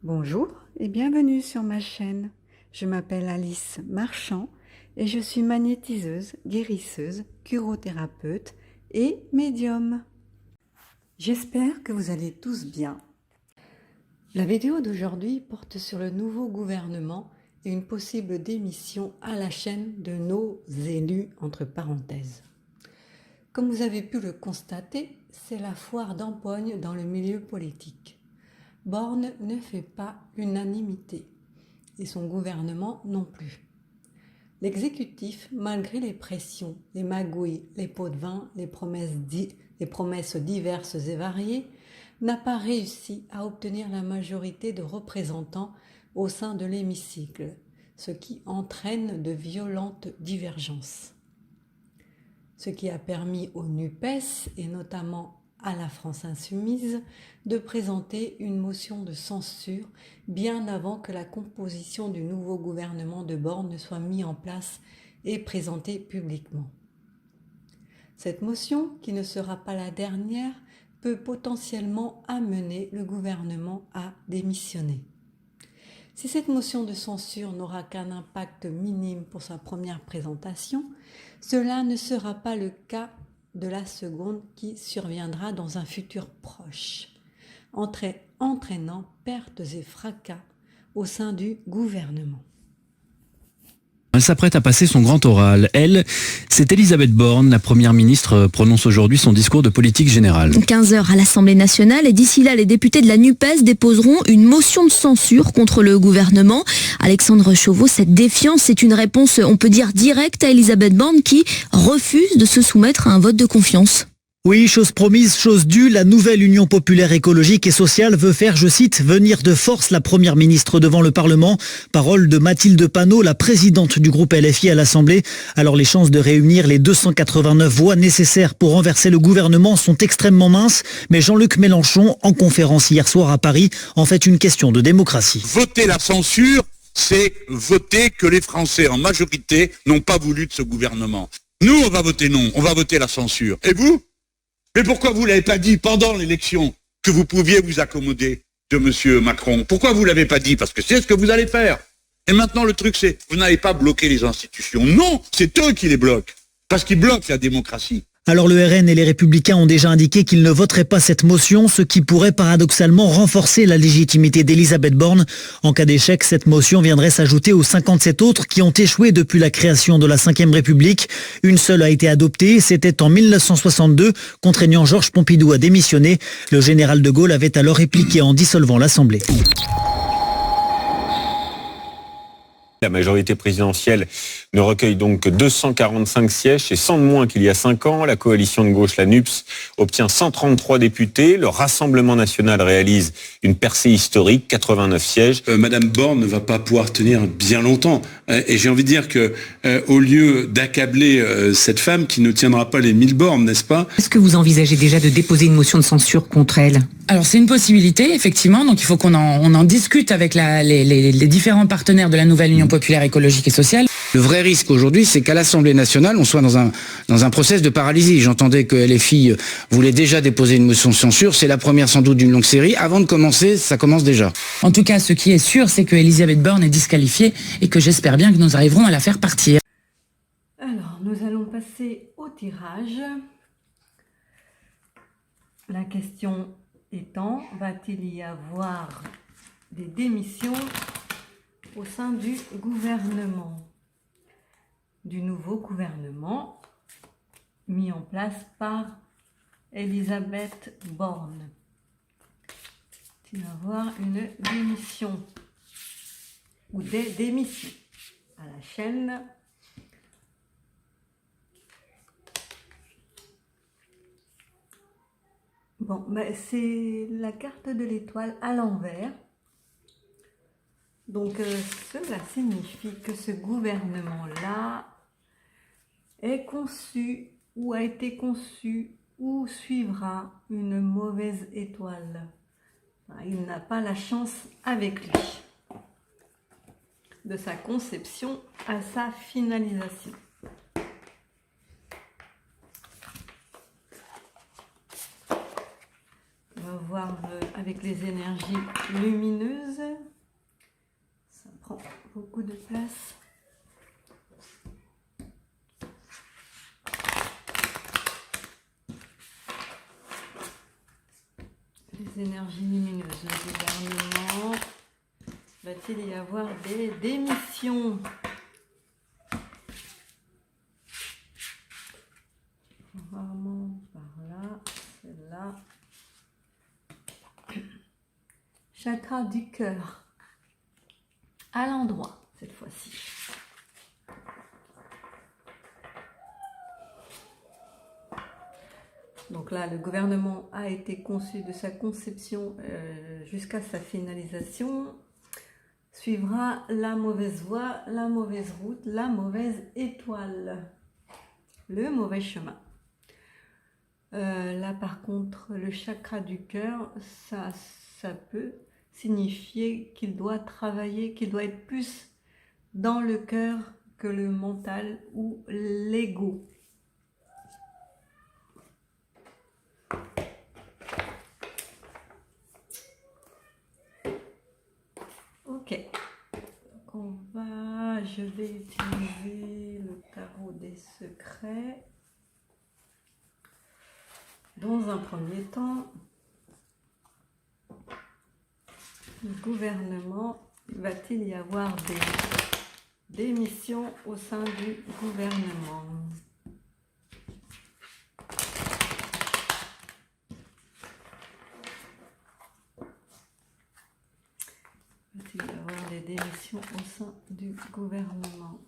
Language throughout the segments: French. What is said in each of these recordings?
Bonjour et bienvenue sur ma chaîne. Je m'appelle Alice Marchand et je suis magnétiseuse, guérisseuse, curothérapeute et médium. J'espère que vous allez tous bien. La vidéo d'aujourd'hui porte sur le nouveau gouvernement et une possible démission à la chaîne de nos élus entre parenthèses. Comme vous avez pu le constater, c'est la foire d'empoigne dans le milieu politique. Borne ne fait pas l'unanimité, et son gouvernement non plus. L'exécutif, malgré les pressions, les magouilles, les pots de vin, les promesses diverses et variées, n'a pas réussi à obtenir la majorité de représentants au sein de l'hémicycle, ce qui entraîne de violentes divergences. Ce qui a permis au NUPES, et notamment à la France Insoumise, de présenter une motion de censure bien avant que la composition du nouveau gouvernement de Borne ne soit mise en place et présentée publiquement. Cette motion, qui ne sera pas la dernière, peut potentiellement amener le gouvernement à démissionner. Si cette motion de censure n'aura qu'un impact minime pour sa première présentation, cela ne sera pas le cas de la seconde qui surviendra dans un futur proche, entraînant pertes et fracas au sein du gouvernement. Elle s'apprête à passer son grand oral. Elle, c'est Elisabeth Borne. La première ministre prononce aujourd'hui son discours de politique générale. 15h à l'Assemblée nationale et d'ici là, les députés de la NUPES déposeront une motion de censure contre le gouvernement. Alexandre Chauveau, cette défiance est une réponse, on peut dire, directe à Elisabeth Borne qui refuse de se soumettre à un vote de confiance. Oui, chose promise, chose due, la nouvelle Union populaire écologique et sociale veut faire, je cite, venir de force la première ministre devant le Parlement. Parole de Mathilde Panot, la présidente du groupe LFI à l'Assemblée. Alors les chances de réunir les 289 voix nécessaires pour renverser le gouvernement sont extrêmement minces. Mais Jean-Luc Mélenchon, en conférence hier soir à Paris, en fait une question de démocratie. Voter la censure, c'est voter que les Français en majorité n'ont pas voulu de ce gouvernement. Nous, on va voter non, on va voter la censure. Et vous ? Mais pourquoi vous ne l'avez pas dit pendant l'élection que vous pouviez vous accommoder de M. Macron? Pourquoi vous ne l'avez pas dit? Parce que c'est ce que vous allez faire. Et maintenant, le truc, c'est vous n'avez pas bloqué les institutions. Non, c'est eux qui les bloquent. Parce qu'ils bloquent la démocratie. Alors le RN et les Républicains ont déjà indiqué qu'ils ne voteraient pas cette motion, ce qui pourrait paradoxalement renforcer la légitimité d'Elisabeth Borne. En cas d'échec, cette motion viendrait s'ajouter aux 57 autres qui ont échoué depuis la création de la Ve République. Une seule a été adoptée, c'était en 1962, contraignant Georges Pompidou à démissionner. Le général de Gaulle avait alors répliqué en dissolvant l'Assemblée. La majorité présidentielle ne recueille donc que 245 sièges, c'est 100 de moins qu'il y a 5 ans. La coalition de gauche, la NUPS, obtient 133 députés. Le Rassemblement national réalise une percée historique, 89 sièges. Madame Borne ne va pas pouvoir tenir bien longtemps. Et j'ai envie de dire que, au lieu d'accabler cette femme qui ne tiendra pas les 1000 bornes, n'est-ce pas? Est-ce que vous envisagez déjà de déposer une motion de censure contre elle? Alors c'est une possibilité, effectivement, donc il faut qu'on en discute avec les différents partenaires de la nouvelle Union populaire écologique et sociale. Le vrai risque aujourd'hui, c'est qu'à l'Assemblée nationale, on soit dans un process de paralysie. J'entendais que LFI voulait déjà déposer une motion de censure, c'est la première sans doute d'une longue série. Avant de commencer, ça commence déjà. En tout cas, ce qui est sûr, c'est que Elisabeth Borne est disqualifiée et que j'espère bien que nous arriverons à la faire partir. Alors, nous allons passer au tirage. La question étant, va-t-il y avoir des démissions au sein du gouvernement, du nouveau gouvernement mis en place par Elisabeth Borne? Il va y avoir une démission ou des démissions à la chaîne. Bon, ben c'est la carte de l'étoile à l'envers. Donc, cela signifie que ce gouvernement-là est conçu ou a été conçu ou suivra une mauvaise étoile. Il n'a pas la chance avec lui de sa conception à sa finalisation. On va voir avec toutes les énergies lumineuses. Ça prend beaucoup de place. Les énergies lumineuses, le gouvernement. Va-t-il y avoir des démissions? Rarement par là, celle-là. Chakra du cœur. À l'endroit, cette fois-ci. Donc là, le gouvernement a été conçu de sa conception jusqu'à sa finalisation. Suivra la mauvaise voie, la mauvaise route, la mauvaise étoile. Le mauvais chemin. Là, par contre, le chakra du cœur, ça peut signifier qu'il doit travailler, qu'il doit être plus dans le cœur que le mental ou l'ego. Ok, donc je vais utiliser le tarot des secrets. Dans un premier temps, le gouvernement, va-t-il y avoir des démissions au sein du gouvernement? Va-t-il y avoir des démissions au sein du gouvernement?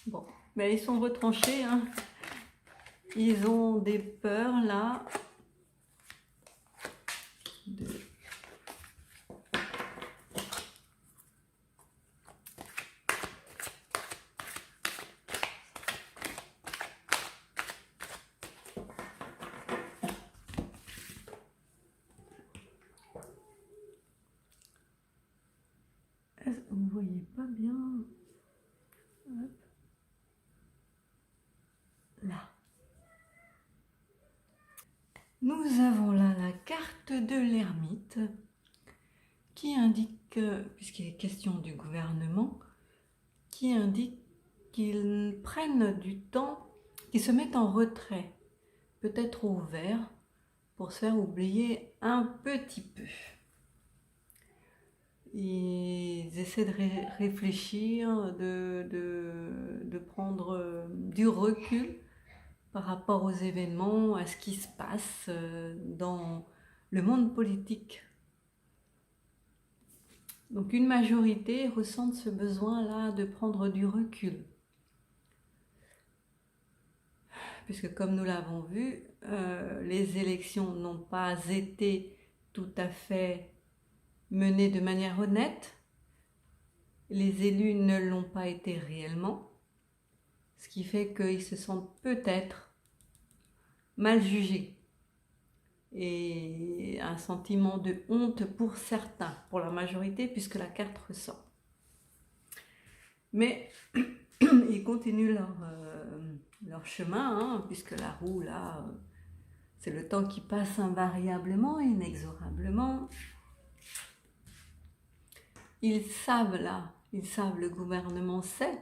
Bon, ben ils sont retranchés, hein. Ils ont des peurs là. Vous voyez pas bien? Hop. Là. Nous avons là la carte de l'ermite qui indique, puisqu'il est question du gouvernement, qui indique qu'ils prennent du temps, qu'ils se mettent en retrait, peut-être au vert, pour se faire oublier un petit peu. Ils essaient de réfléchir, de prendre du recul par rapport aux événements, à ce qui se passe dans le monde politique. Donc une majorité ressent ce besoin-là de prendre du recul. Puisque comme nous l'avons vu, les élections n'ont pas été tout à fait menées de manière honnête. Les élus ne l'ont pas été réellement. Ce qui fait qu'ils se sentent peut-être mal jugés. Et un sentiment de honte pour certains, pour la majorité, puisque la carte ressort. Mais ils continuent leur chemin, hein, puisque la roue, là, c'est le temps qui passe invariablement, inexorablement. Ils savent, le gouvernement sait,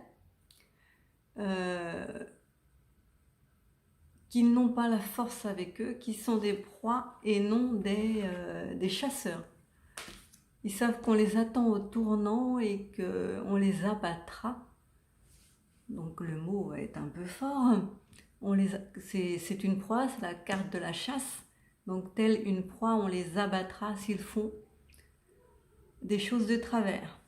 qu'ils n'ont pas la force avec eux, qu'ils sont des proies et non des chasseurs. Ils savent qu'on les attend au tournant et qu'on les abattra. Donc le mot va être un peu fort. C'est une proie, c'est la carte de la chasse. Donc telle une proie, on les abattra s'ils font des choses de travers.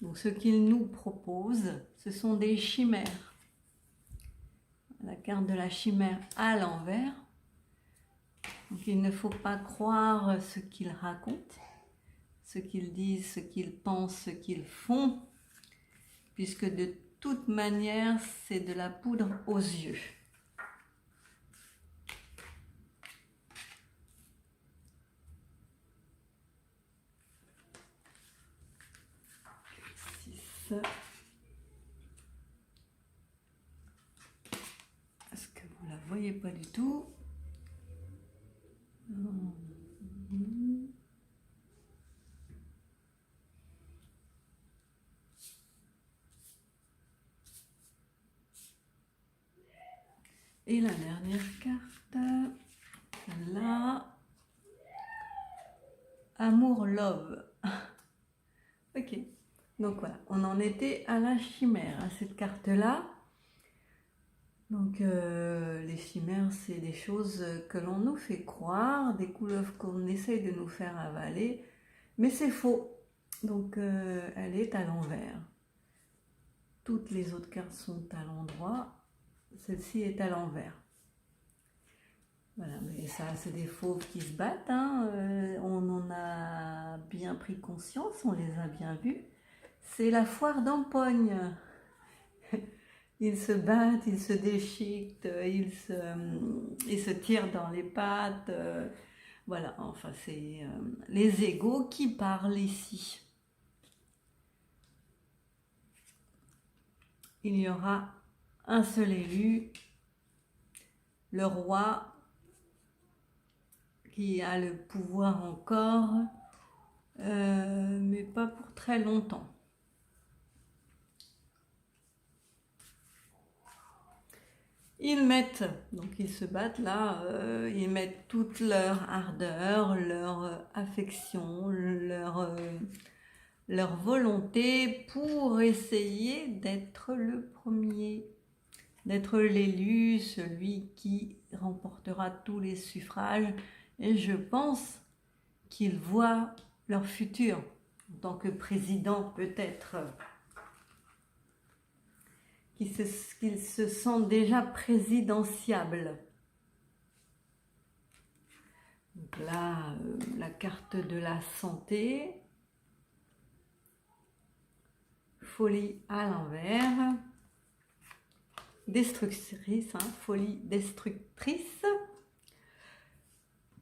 Donc ce qu'ils nous proposent, ce sont des chimères. La carte de la chimère à l'envers. Donc il ne faut pas croire ce qu'ils racontent, ce qu'ils disent, ce qu'ils pensent, ce qu'ils font, puisque de toute manière, c'est de la poudre aux yeux. voyez pas du tout. Et la dernière carte, celle-là, Amour Love. Ok, donc voilà, on en était à la chimère, à cette carte-là. Donc les chimères, c'est des choses que l'on nous fait croire, des couleuvres qu'on essaye de nous faire avaler, mais c'est faux. Donc elle est à l'envers. Toutes les autres cartes sont à l'endroit. Celle-ci est à l'envers. Voilà, mais ça, c'est des fauves qui se battent, hein. On en a bien pris conscience, on les a bien vus. C'est la foire d'empoigne. Ils se battent, ils se déchiquetent, ils se tirent dans les pattes. Voilà, enfin, c'est les égos qui parlent ici. Il y aura un seul élu, le roi, qui a le pouvoir encore, mais pas pour très longtemps. Ils se battent là, ils mettent toute leur ardeur, leur affection, leur volonté pour essayer d'être le premier, d'être l'élu, celui qui remportera tous les suffrages. Et je pense qu'ils voient leur futur en tant que président, peut-être, qu'ils se sentent déjà présidentiables. Donc là, la carte de la santé, folie à l'envers, destructrice, folie destructrice.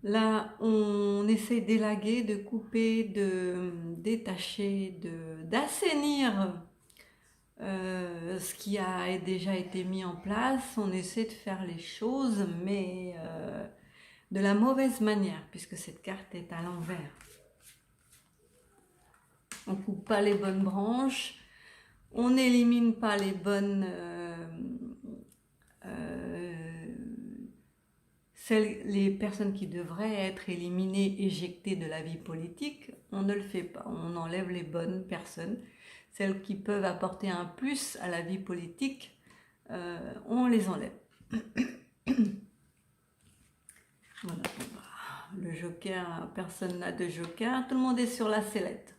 Là, on essaie d'élaguer, de couper, de détacher, d'assainir ce qui a déjà été mis en place. On essaie de faire les choses, mais de la mauvaise manière, puisque cette carte est à l'envers. On ne coupe pas les bonnes branches, on n'élimine pas les bonnes... les personnes qui devraient être éliminées, éjectées de la vie politique, on ne le fait pas. On enlève les bonnes personnes, celles qui peuvent apporter un plus à la vie politique, on les enlève. Voilà. Le joker, personne n'a de joker, tout le monde est sur la sellette.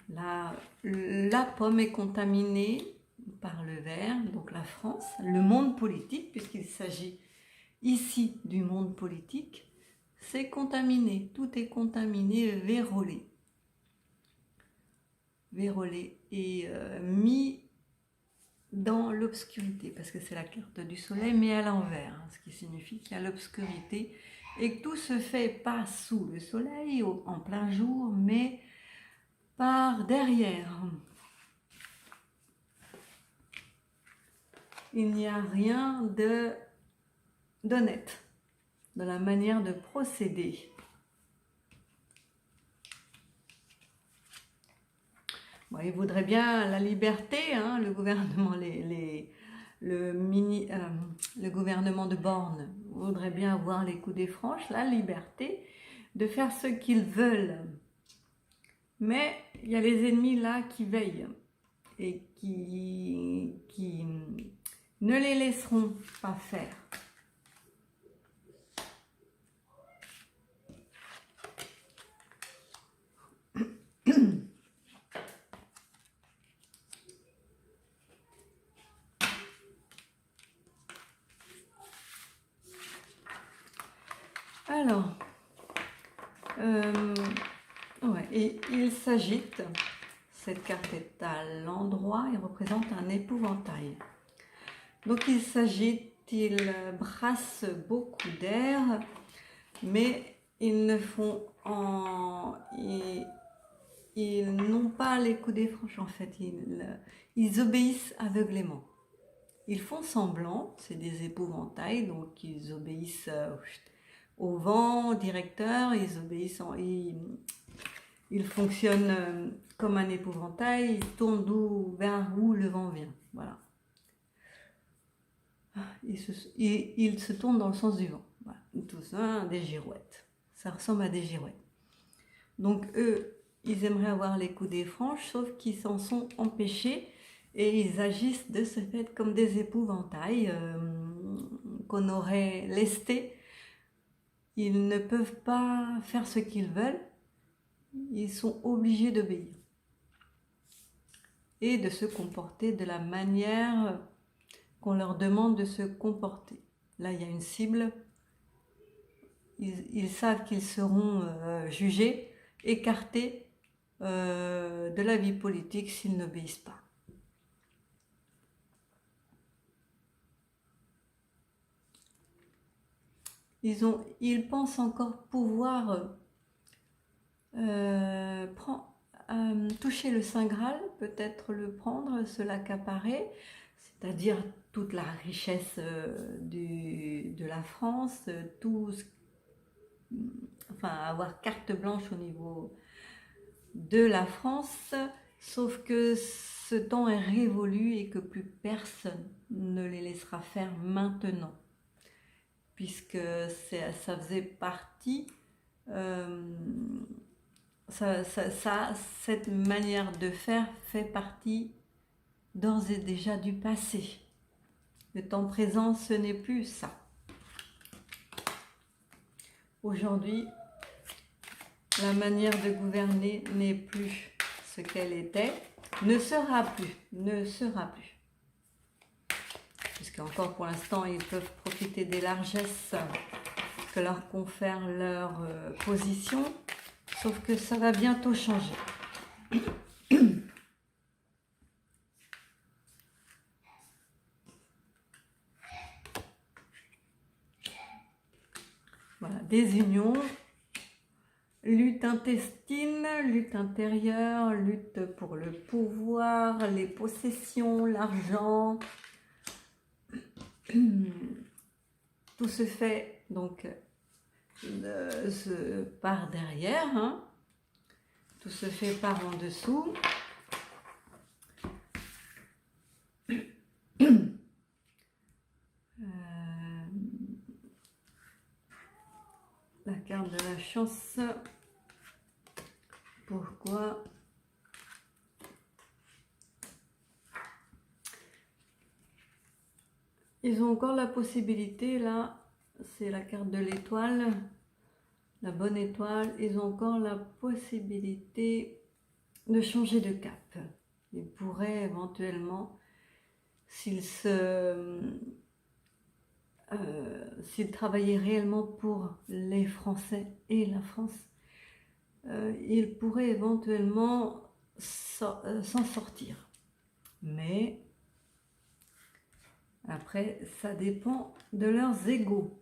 La pomme est contaminée par le vert, donc la France, le monde politique, puisqu'il s'agit ici du monde politique, c'est contaminé, tout est contaminé, vérolé et mis dans l'obscurité, parce que c'est la carte du soleil, mais à l'envers, ce qui signifie qu'il y a l'obscurité et que tout se fait pas sous le soleil, en plein jour, mais par derrière. Il n'y a rien d'honnête dans la manière de procéder. Bon, il voudrait bien la liberté, le gouvernement, le gouvernement de Borne voudrait bien avoir les coudées franches, la liberté de faire ce qu'ils veulent. Mais il y a les ennemis là qui veillent et qui ne les laisseront pas faire. Alors, et il s'agite. Cette carte est à l'endroit et représente un épouvantail. Donc il s'agite, il brasse beaucoup d'air, mais ils n'ont pas les coudées franches en fait. Ils obéissent aveuglément. Ils font semblant, c'est des épouvantails, donc ils obéissent au vent, au directeur, ils fonctionnent comme un épouvantail, ils tournent vers où le vent vient. Voilà. Ils se tournent dans le sens du vent. Voilà. Tout ça, des girouettes. Ça ressemble à des girouettes. Donc eux, ils aimeraient avoir les coudées franches, sauf qu'ils s'en sont empêchés et ils agissent de ce fait comme des épouvantails qu'on aurait lestés. Ils ne peuvent pas faire ce qu'ils veulent. Ils sont obligés d'obéir et de se comporter de la manière qu'on leur demande de se comporter. Là, il y a une cible. Ils savent qu'ils seront jugés, écartés de la vie politique s'ils n'obéissent pas. Ils pensent encore pouvoir toucher le Saint Graal, peut-être le prendre, se l'accaparer, c'est-à-dire toute la richesse de la France, avoir carte blanche au niveau de la France, sauf que ce temps est révolu et que plus personne ne les laissera faire maintenant, puisque ça faisait partie, cette manière de faire fait partie d'ores et déjà du passé. Le temps présent, ce n'est plus ça. Aujourd'hui, la manière de gouverner n'est plus ce qu'elle était, ne sera plus. Puisqu'encore pour l'instant, ils peuvent profiter des largesses que leur confère leur position, sauf que ça va bientôt changer. Voilà, désunion, lutte intestine, lutte intérieure, lutte pour le pouvoir, les possessions, l'argent. Tout se fait donc par derrière, hein. Tout se fait par en dessous. La carte de la chance. Pourquoi? Ils ont encore la possibilité, là, c'est la carte de l'étoile, la bonne étoile, ils ont encore la possibilité de changer de cap. Ils pourraient éventuellement, s'ils travaillaient réellement pour les Français et la France, ils pourraient éventuellement s'en sortir. Mais après, ça dépend de leurs égos.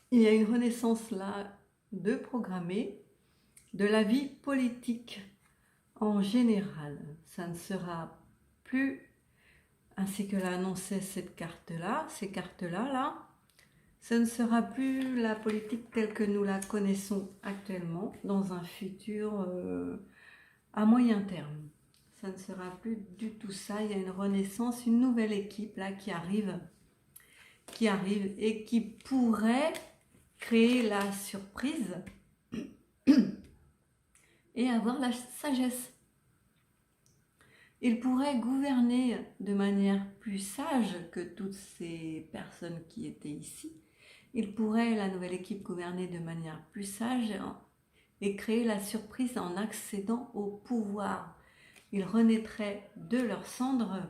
Il y a une renaissance là de programmer de la vie politique en général. Ça ne sera plus, ainsi que l'a annoncé cette carte-là, ces cartes-là, là, ce ne sera plus la politique telle que nous la connaissons actuellement dans un futur à moyen terme. Ça ne sera plus du tout ça. Il y a une renaissance, une nouvelle équipe là qui arrive et qui pourrait créer la surprise et avoir la sagesse. Il pourrait gouverner de manière plus sage que toutes ces personnes qui étaient ici. Il pourrait, la nouvelle équipe, gouverner de manière plus sage et créer la surprise en accédant au pouvoir. Ils renaîtraient de leurs cendres.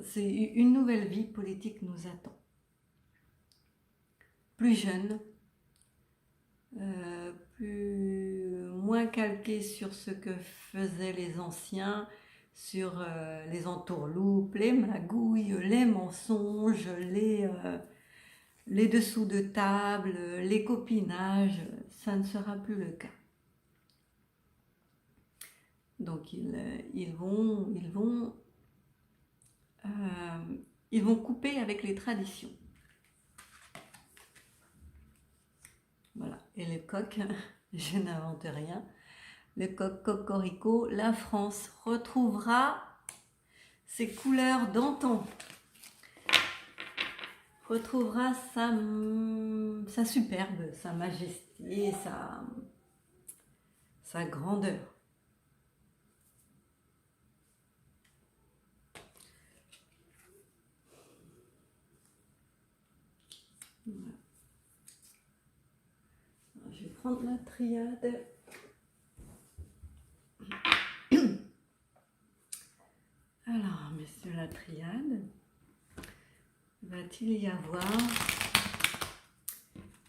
C'est une nouvelle vie politique nous attend. Plus jeune, moins calquée sur ce que faisaient les anciens, sur les entourloupes, les magouilles, les mensonges, les dessous de table, les copinages, ça ne sera plus le cas. Donc ils vont couper avec les traditions. Voilà. Et le coq, je n'invente rien. Le coq cocorico, la France retrouvera ses couleurs d'antan. Retrouvera sa superbe, sa majesté, sa grandeur. Voilà. Alors, je vais prendre la triade. Alors, messieurs, la triade, va-t-il y avoir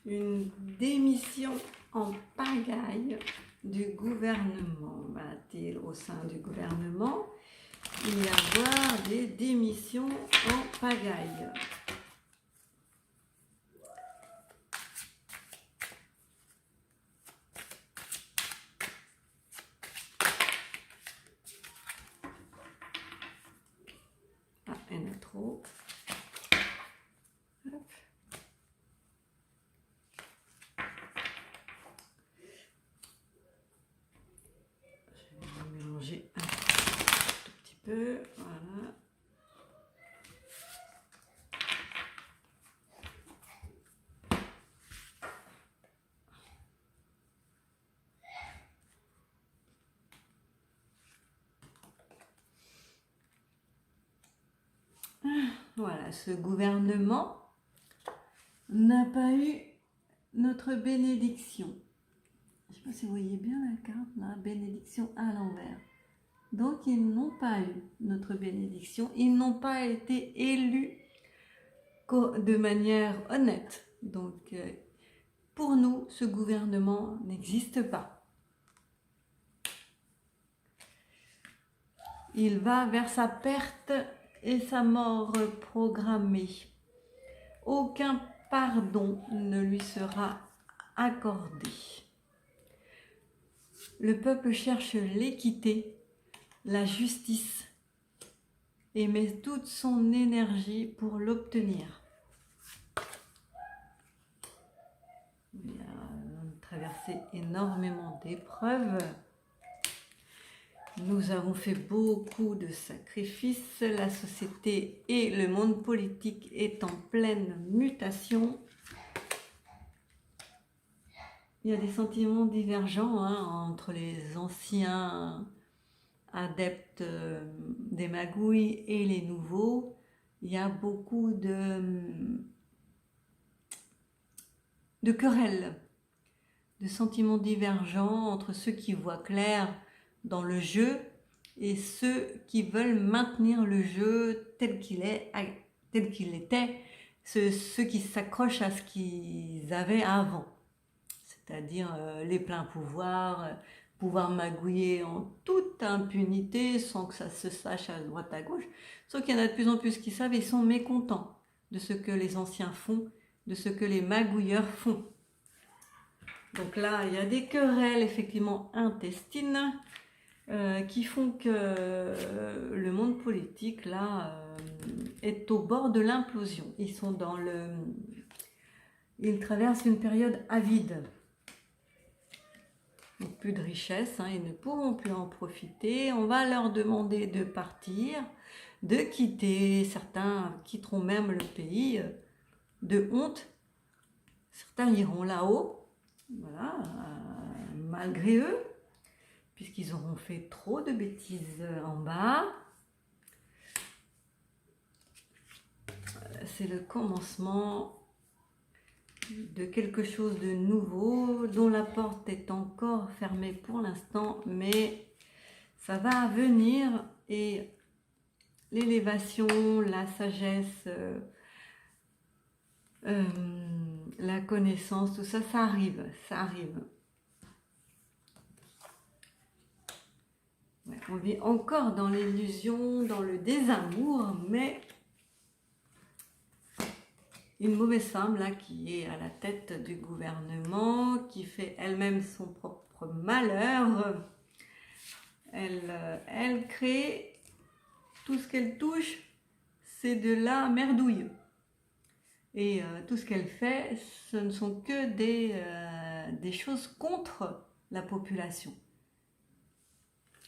une démission en pagaille du gouvernement? Va-t-il, au sein du gouvernement, il y avoir des démissions en pagaille? Ah, il y en a trop. Hop. Je vais mélanger un tout petit peu. Voilà. Voilà, ce gouvernement n'a pas eu notre bénédiction. Je ne sais pas si vous voyez bien la carte, la bénédiction à l'envers. Donc, ils n'ont pas eu notre bénédiction. Ils n'ont pas été élus de manière honnête. Donc, pour nous, ce gouvernement n'existe pas. Il va vers sa perte et sa mort programmée. Aucun pardon ne lui sera accordé. Le peuple cherche l'équité, la justice et met toute son énergie pour l'obtenir. Il a traversé énormément d'épreuves. Nous avons fait beaucoup de sacrifices. La société et le monde politique est en pleine mutation. Il y a des sentiments divergents entre les anciens adeptes des magouilles et les nouveaux. Il y a beaucoup de querelles, de sentiments divergents entre ceux qui voient clair dans le jeu et ceux qui veulent maintenir le jeu tel qu'il était, ceux qui s'accrochent à ce qu'ils avaient avant, c'est-à-dire les pleins pouvoirs, pouvoir magouiller en toute impunité sans que ça se sache à droite à gauche. Sauf qu'il y en a de plus en plus qui savent et sont mécontents de ce que les anciens font, de ce que les magouilleurs font. Donc là, il y a des querelles effectivement intestines qui font que le monde politique là est au bord de l'implosion. Ils traversent une période avide. Donc plus de richesse, ils ne pourront plus en profiter. On va leur demander de partir, de quitter. Certains quitteront même le pays de honte. Certains iront là-haut, voilà, malgré eux, puisqu'ils auront fait trop de bêtises en bas. C'est le commencement de quelque chose de nouveau, dont la porte est encore fermée pour l'instant, mais ça va venir et l'élévation, la sagesse, la connaissance, tout ça, ça arrive, ça arrive. Ouais, on vit encore dans l'illusion, dans le désamour, mais une mauvaise femme là qui est à la tête du gouvernement, qui fait elle-même son propre malheur. Elle crée tout ce qu'elle touche, c'est de la merdouille. Et tout ce qu'elle fait, ce ne sont que des choses contre la population.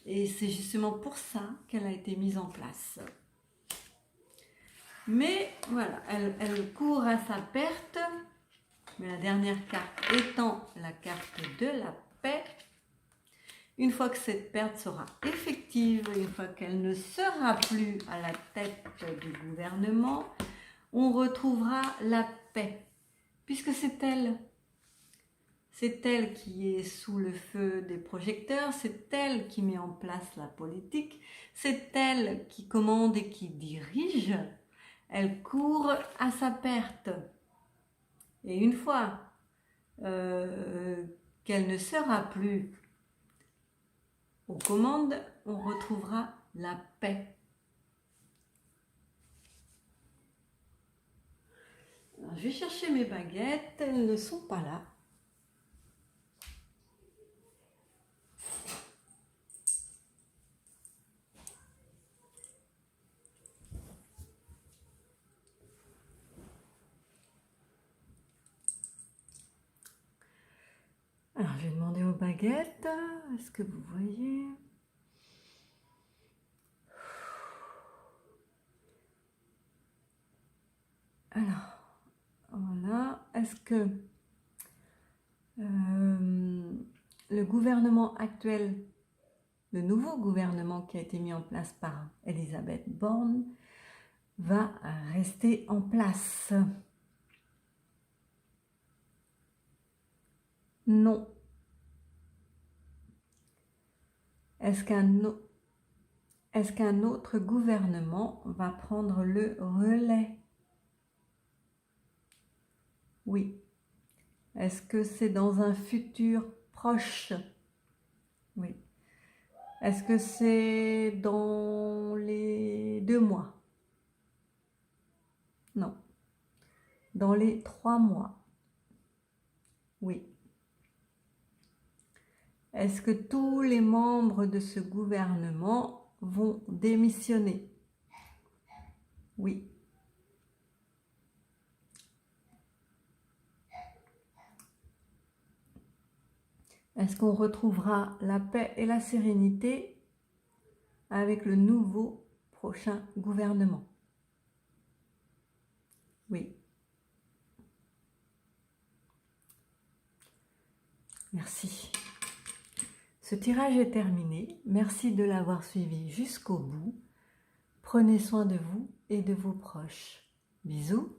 Et c'est justement pour ça qu'elle a été mise en place. Mais voilà, elle court à sa perte. Mais la dernière carte étant la carte de la paix. Une fois que cette perte sera effective, une fois qu'elle ne sera plus à la tête du gouvernement, on retrouvera la paix, puisque c'est elle. C'est elle qui est sous le feu des projecteurs, c'est elle qui met en place la politique, c'est elle qui commande et qui dirige. Elle court à sa perte. Et une fois qu'elle ne sera plus aux commandes, on retrouvera la paix. Alors, je vais chercher mes baguettes, elles ne sont pas là. Alors, je vais demander aux baguettes, est-ce que vous voyez? Alors, voilà, est-ce que le gouvernement actuel, le nouveau gouvernement qui a été mis en place par Elisabeth Borne, va rester en place? Non. Est-ce qu'un autre gouvernement va prendre le relais? Oui. Est-ce que c'est dans un futur proche? Oui. Est-ce que c'est dans les 2 mois? Non. Dans les 3 mois? Oui. Est-ce que tous les membres de ce gouvernement vont démissionner? Oui. Est-ce qu'on retrouvera la paix et la sérénité avec le nouveau prochain gouvernement? Oui. Merci. Ce tirage est terminé. Merci de l'avoir suivi jusqu'au bout. Prenez soin de vous et de vos proches. Bisous.